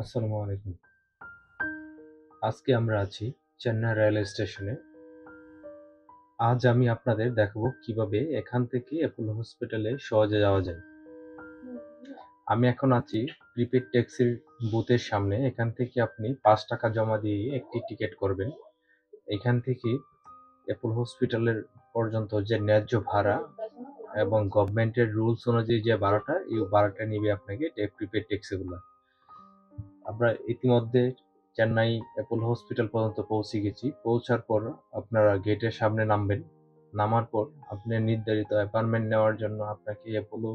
আসসালামু আলাইকুম। আজকে আমরা আছি চেন্নাই রেলওয়ে স্টেশনে। আজ আমি আপনাদের দেখাবো কিভাবে এখান থেকে অ্যাপোলো হসপিটালে সহজে যাওয়া যায়। আমি এখন আছি প্রিপেড ট্যাক্সির বুথের সামনে। এখান থেকে আপনি ৳৫ জমা দিয়ে একটি টিকেট করবেন। এখান থেকে অ্যাপোলো হসপিটালের পর্যন্ত যে ন্যায্য ভাড়া এবং গভর্নমেন্টের রুলস অনুযায়ী যে ভাড়াটা, এই ভাড়াটা নিবে আপনাকে প্রিপেড ট্যাক্সিগুলা। আমরা ইতিমধ্যে চেন্নাই অ্যাপোলো হসপিটাল পর্যন্ত পৌঁছে গেছি। পৌঁছার পর আপনারা গেটের সামনে নামবেন। নামার পর আপনার নির্ধারিত অ্যাপয়েন্টমেন্ট নেওয়ার জন্য আপনাকে অ্যাপোলো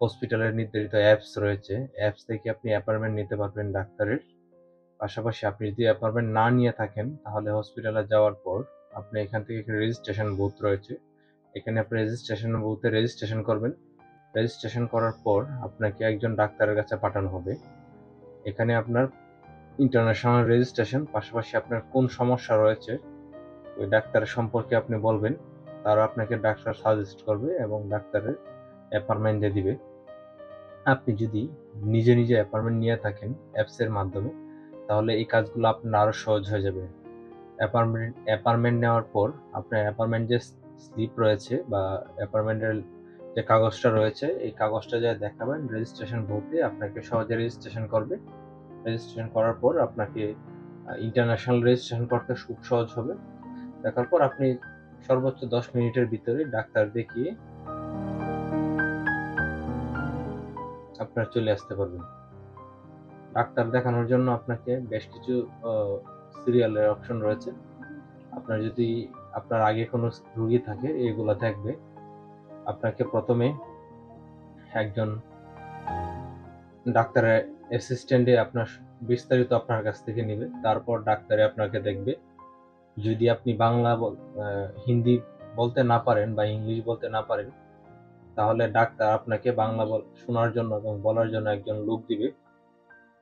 হসপিটালের নির্ধারিত অ্যাপস রয়েছে। অ্যাপস থেকে আপনি অ্যাপয়েন্টমেন্ট নিতে পারবেন ডাক্তারের। পাশাপাশি আপনি যদি অ্যাপয়েন্টমেন্ট না নিয়ে থাকেন তাহলে হসপিটালে যাওয়ার পর আপনি এখান থেকে একটা রেজিস্ট্রেশন বুথ রয়েছে। এখানে আপনি রেজিস্ট্রেশন বুথে রেজিস্ট্রেশন করবেন। রেজিস্ট্রেশন করার পর আপনাকে একজন ডাক্তারের কাছে পাঠানো হবে। এখানে আপনার ইন্টারন্যাশনাল রেজিস্ট্রেশন, পাশাপাশি আপনার কোন সমস্যা রয়েছে ওই ডাক্তারের সম্পর্কে আপনি বলবেন। তারা আপনাকে ডাক্তার সাজেস্ট করবে এবং ডাক্তারের অ্যাপয়েন্টমেন্ট দিয়ে দিবে। আপনি যদি নিজে নিজে অ্যাপয়েন্টমেন্ট নিয়ে থাকেন অ্যাপসের মাধ্যমে, তাহলে এই কাজগুলো আপনার আরো সহজ হয়ে যাবে। অ্যাপয়েন্টমেন্ট নেওয়ার পর আপনার অ্যাপয়েন্টমেন্ট যে স্লিপ রয়েছে বা অ্যাপয়েন্টমেন্টের যে কাগজটা রয়েছে, এই কাগজটা যা দেখাবেন রেজিস্ট্রেশন বুথে, আপনাকে সহজে রেজিস্ট্রেশন করবে। রেজিস্ট্রেশন করার পর আপনাকে ইন্টারন্যাশনাল রেজিস্ট্রেশন করতে খুব সহজ হবে। দেখার পর আপনি সর্বোচ্চ ১০ মিনিটের ভিতরে ডাক্তার দেখিয়ে আপনারা চলে আসতে পারবেন। ডাক্তার দেখানোর জন্য আপনাকে বেশ কিছু আ সিরিয়ালের অপশন রয়েছে। আপনার যদি আপনার আগে কোনো রোগী থাকে, এগুলা থাকবে। আপনাকে ১ম এ একজন ডাক্তারের অ্যাসিস্ট্যান্টে আপনার বিস্তারিত আপনার কাছ থেকে নিবে। তারপর ডাক্তারে আপনাকে দেখবে। যদি আপনি বাংলা হিন্দি বলতে না পারেন বা ইংলিশ বলতে না পারেন, তাহলে ডাক্তার আপনাকে বাংলা শোনার জন্য এবং বলার জন্য একজন লোক দিবে।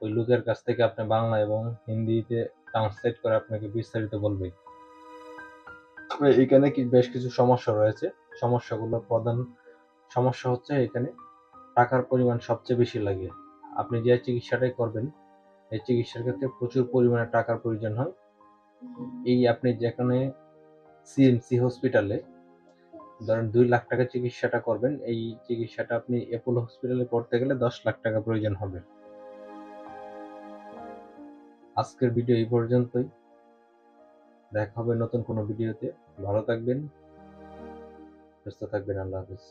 ওই লোকের কাছ থেকে আপনি বাংলা এবং হিন্দিতে ট্রান্সলেট করে আপনাকে বিস্তারিত বলবে। তবে এখানে বেশ কিছু সমস্যা রয়েছে। সমস্যাগুলোর প্রধান সমস্যা হচ্ছে এখানে টাকার পরিমাণ সবচেয়ে বেশি লাগে। আপনি যে চিকিৎসাটাই করবেন, এই চিকিৎসার ক্ষেত্রে প্রচুর পরিমাণে টাকার প্রয়োজন হয়। এই আপনি যেখানে সিএমসি হসপিটালে ধরেন ৳২,০০,০০০ চিকিৎসাটা করবেন, এই চিকিৎসাটা আপনি অ্যাপোলো হসপিটালে করতে গেলে ৳১০,০০,০০০ প্রয়োজন হবে। আজকের ভিডিও এই পর্যন্তই। দেখা হবে নতুন কোনো ভিডিওতে। ভালো থাকবেন, সুস্থ থাকবেন। আল্লাহ হাফেজ।